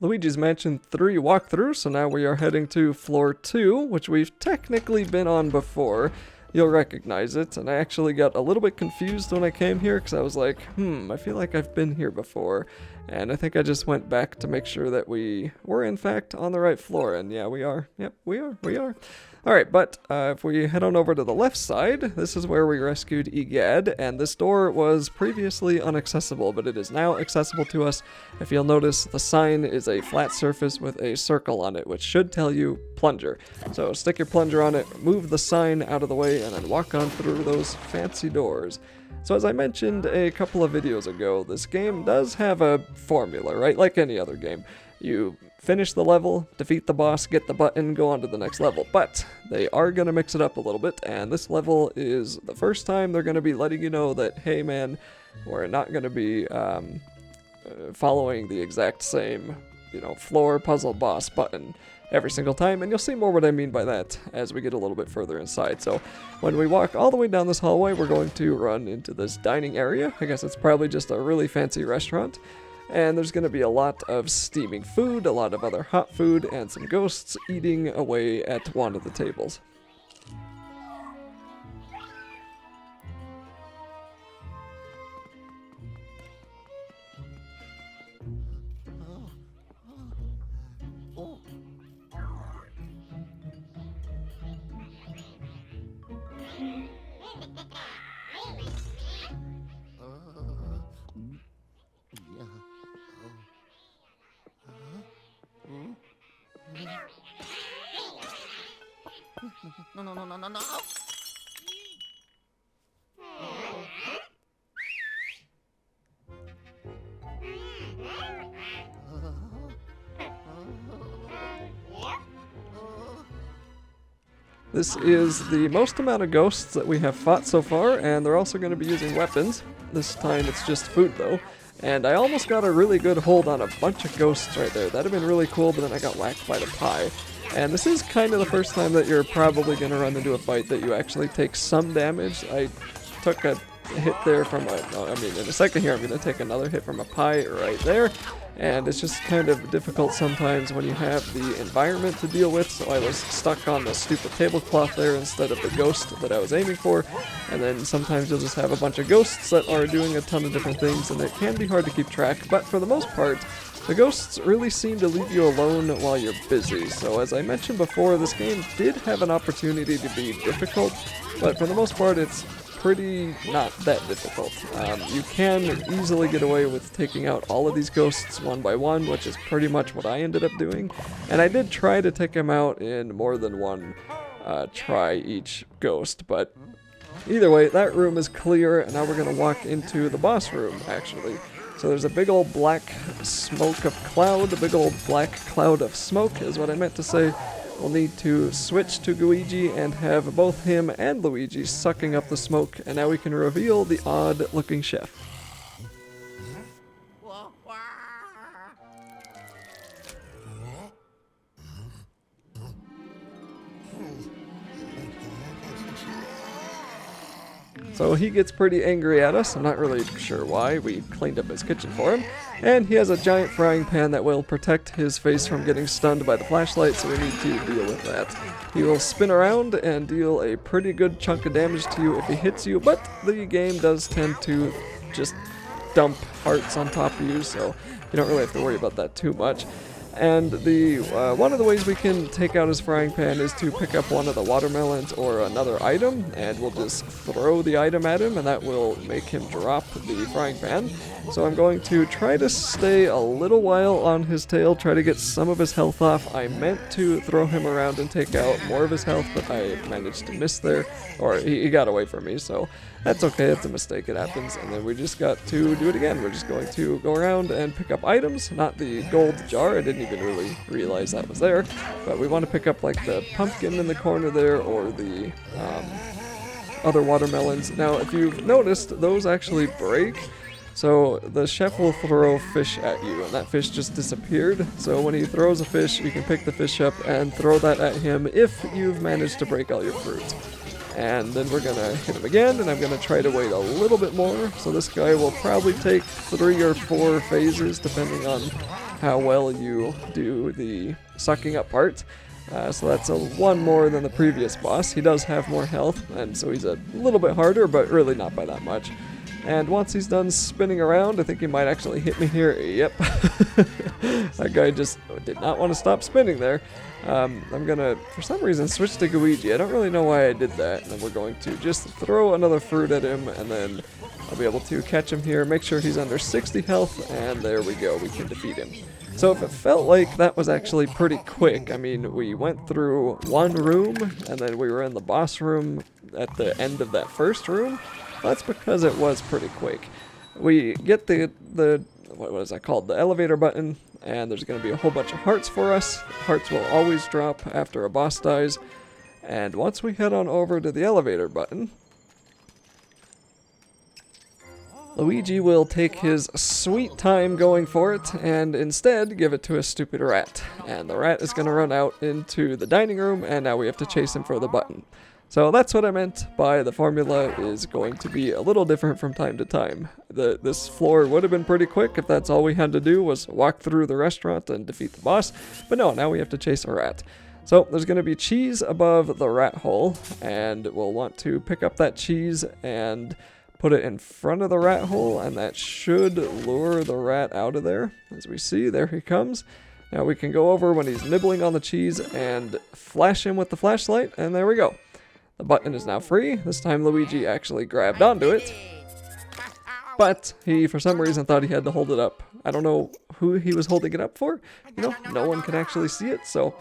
Luigi's Mansion 3 walkthrough, so now we are heading to floor 2, which we've technically been on before. You'll recognize it, and I actually got a little bit confused when I came here, because I was like, I feel like I've been here before, and I think I just went back to make sure that we were in fact on the right floor, and yeah, we are. Yep, we are. Alright, but if we head on over to the left side, this is where we rescued Egad, and this door was previously inaccessible, but it is now accessible to us. If you'll notice, the sign is a flat surface with a circle on it, which should tell you plunger. So stick your plunger on it, move the sign out of the way, and then walk on through those fancy doors. So as I mentioned a couple of videos ago, this game does have a formula, right? Like any other game. You finish the level, defeat the boss, get the button, go on to the next level. But they are going to mix it up a little bit, and this level is the first time they're going to be letting you know that, hey man, we're not going to be following the exact same, floor puzzle boss button every single time, and you'll see more what I mean by that as we get a little bit further inside. So when we walk all the way down this hallway, we're going to run into this dining area. I guess it's probably just a really fancy restaurant. And there's going to be a lot of steaming food, a lot of other hot food, and some ghosts eating away at one of the tables. No. This is the most amount of ghosts that we have fought so far, and they're also going to be using weapons. This time it's just food though. And I almost got a really good hold on a bunch of ghosts right there. That'd have been really cool, but then I got whacked by the pie. And this is kind of the first time that you're probably going to run into a fight that you actually take some damage. I took a hit there from in a second here I'm going to take another hit from a pie right there. And it's just kind of difficult sometimes when you have the environment to deal with, so I was stuck on the stupid tablecloth there instead of the ghost that I was aiming for. And then sometimes you'll just have a bunch of ghosts that are doing a ton of different things, and it can be hard to keep track, but for the most part, the ghosts really seem to leave you alone while you're busy. So as I mentioned before, this game did have an opportunity to be difficult, but for the most part it's pretty not that difficult. You can easily get away with taking out all of these ghosts one by one, which is pretty much what I ended up doing. And I did try to take them out in more than one try each ghost, but either way, that room is clear, and now we're going to walk into the boss room, actually. So there's a big old black smoke of cloud, a big old black cloud of smoke is what I meant to say. We'll need to switch to Luigi and have both him and Luigi sucking up the smoke, and now we can reveal the odd-looking chef. So he gets pretty angry at us. I'm not really sure why. We cleaned up his kitchen for him. And he has a giant frying pan that will protect his face from getting stunned by the flashlight, so we need to deal with that. He will spin around and deal a pretty good chunk of damage to you if he hits you, but the game does tend to just dump hearts on top of you, so you don't really have to worry about that too much. And the one of the ways we can take out his frying pan is to pick up one of the watermelons or another item, and we'll just throw the item at him, and that will make him drop the frying pan. So I'm going to try to stay a little while on his tail, try to get some of his health off. I meant to throw him around and take out more of his health, but I managed to miss there, or he got away from me, so that's okay, it's a mistake, it happens. And then we just got to do it again. We're just going to go around and pick up items, not the gold jar, I didn't even really realize that was there, but we want to pick up like the pumpkin in the corner there, or the other watermelons. Now if you've noticed, those actually break. So the chef will throw fish at you, and that fish just disappeared. So when he throws a fish, you can pick the fish up and throw that at him if you've managed to break all your fruit. And then we're gonna hit him again, and I'm gonna try to wait a little bit more. So this guy will probably take 3 or 4 phases, depending on how well you do the sucking up part. So that's a 1 more than the previous boss. He does have more health, and so he's a little bit harder, but really not by that much. And once he's done spinning around, I think he might actually hit me here. Yep. That guy just did not want to stop spinning there. I'm gonna, for some reason, switch to Luigi. I don't really know why I did that. And then we're going to just throw another fruit at him, and then I'll be able to catch him here, make sure he's under 60 health, and there we go. We can defeat him. So if it felt like that was actually pretty quick, I mean, we went through one room, and then we were in the boss room at the end of that first room. That's because it was pretty quick. We get the what is that called? The elevator button, and there's going to be a whole bunch of hearts for us. Hearts will always drop after a boss dies. And once we head on over to the elevator button, Luigi will take his sweet time going for it and instead give it to a stupid rat. And the rat is going to run out into the dining room, and now we have to chase him for the button. So that's what I meant by the formula is going to be a little different from time to time. This floor would have been pretty quick if that's all we had to do was walk through the restaurant and defeat the boss. But no, now we have to chase a rat. So there's going to be cheese above the rat hole, and we'll want to pick up that cheese and put it in front of the rat hole, and that should lure the rat out of there. As we see, there he comes. Now we can go over when he's nibbling on the cheese and flash him with the flashlight, and there we go. The button is now free. This time Luigi actually grabbed onto it, but he, for some reason, thought he had to hold it up. I don't know who he was holding it up for. You know, no one can actually see it, so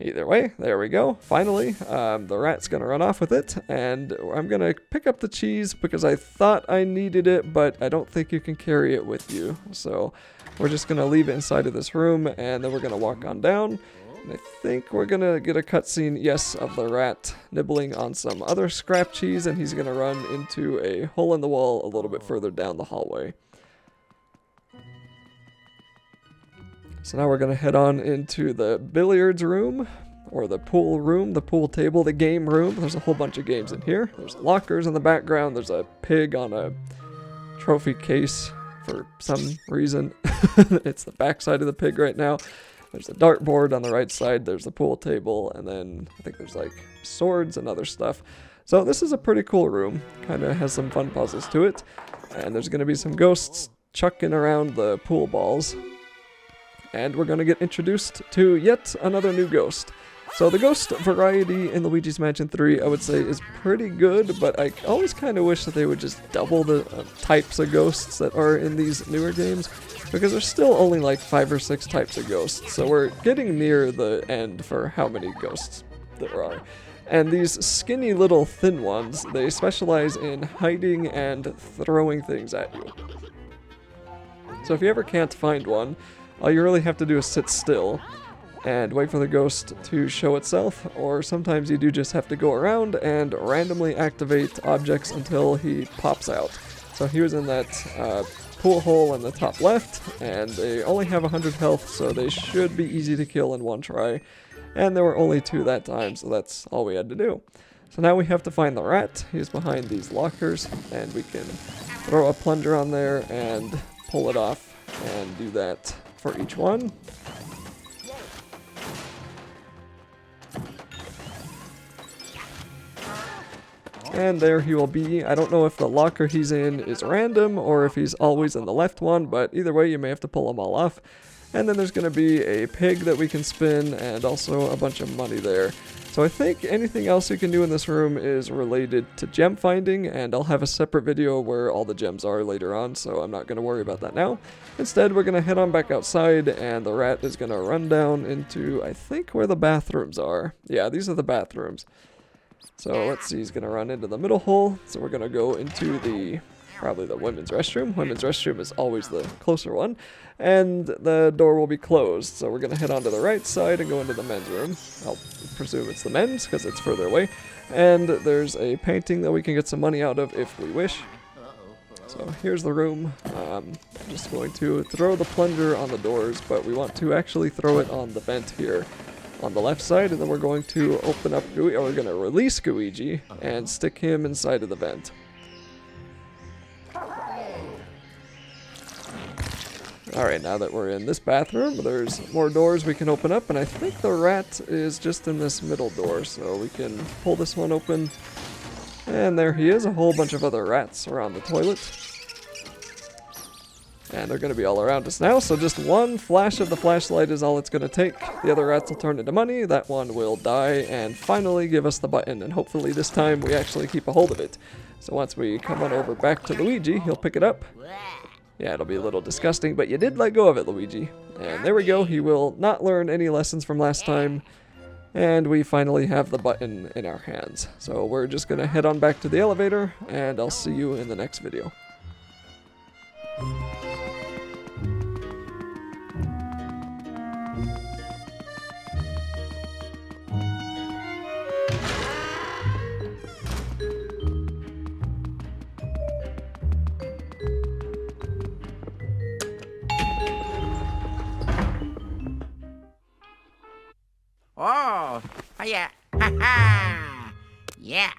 either way, there we go. Finally, the rat's going to run off with it, and I'm going to pick up the cheese because I thought I needed it, but I don't think you can carry it with you. So we're just going to leave it inside of this room, and then we're going to walk on down. And I think we're going to get a cutscene, yes, of the rat nibbling on some other scrap cheese, and he's going to run into a hole in the wall a little bit further down the hallway. So now we're going to head on into the billiards room, or the pool room, the pool table, the game room. There's a whole bunch of games in here. There's lockers in the background. There's a pig on a trophy case for some reason. It's the backside of the pig right now. There's a dartboard on the right side, there's the pool table, and then I think there's like swords and other stuff. So this is a pretty cool room, kind of has some fun puzzles to it. And there's going to be some ghosts chucking around the pool balls. And we're going to get introduced to yet another new ghost. So the ghost variety in Luigi's Mansion 3, I would say, is pretty good, but I always kind of wish that they would just double the types of ghosts that are in these newer games, because there's still only like 5 or 6 types of ghosts, so we're getting near the end for how many ghosts there are. And these skinny little thin ones, they specialize in hiding and throwing things at you. So if you ever can't find one, all you really have to do is sit still and wait for the ghost to show itself, or sometimes you do just have to go around and randomly activate objects until he pops out. So he was in that pool hole in the top left, and they only have 100 health, so they should be easy to kill in one try. And there were only 2 that time, so that's all we had to do. So now we have to find the rat. He's behind these lockers, and we can throw a plunger on there and pull it off, and do that for each one. And there he will be. I don't know if the locker he's in is random or if he's always in the left one, but either way you may have to pull them all off. And then there's going to be a pig that we can spin and also a bunch of money there. So I think anything else you can do in this room is related to gem finding, and I'll have a separate video where all the gems are later on, so I'm not going to worry about that now. Instead, we're going to head on back outside, and the rat is going to run down into, I think, where the bathrooms are. Yeah, these are the bathrooms. So let's see, he's going to run into the middle hole. So we're going to go into probably the women's restroom. Women's restroom is always the closer one. And the door will be closed. So we're going to head on to the right side and go into the men's room. I'll presume it's the men's because it's further away. And there's a painting that we can get some money out of if we wish. So here's the room. I'm just going to throw the plunger on the doors, but we want to actually throw it on the vent here on the left side, and then we're going to open up Luigi, or we're going to release Luigi and stick him inside of the vent. Alright, now that we're in this bathroom, there's more doors we can open up, and I think the rat is just in this middle door, so we can pull this one open. And there he is, a whole bunch of other rats around the toilet. And they're going to be all around us now, so just one flash of the flashlight is all it's going to take. The other rats will turn into money, that one will die, and finally give us the button, and hopefully this time we actually keep a hold of it. So once we come on over back to Luigi, he'll pick it up. Yeah, it'll be a little disgusting, but you did let go of it, Luigi. And there we go, he will not learn any lessons from last time. And we finally have the button in our hands. So we're just going to head on back to the elevator, and I'll see you in the next video. Oh, yeah. Ha ha. Yeah.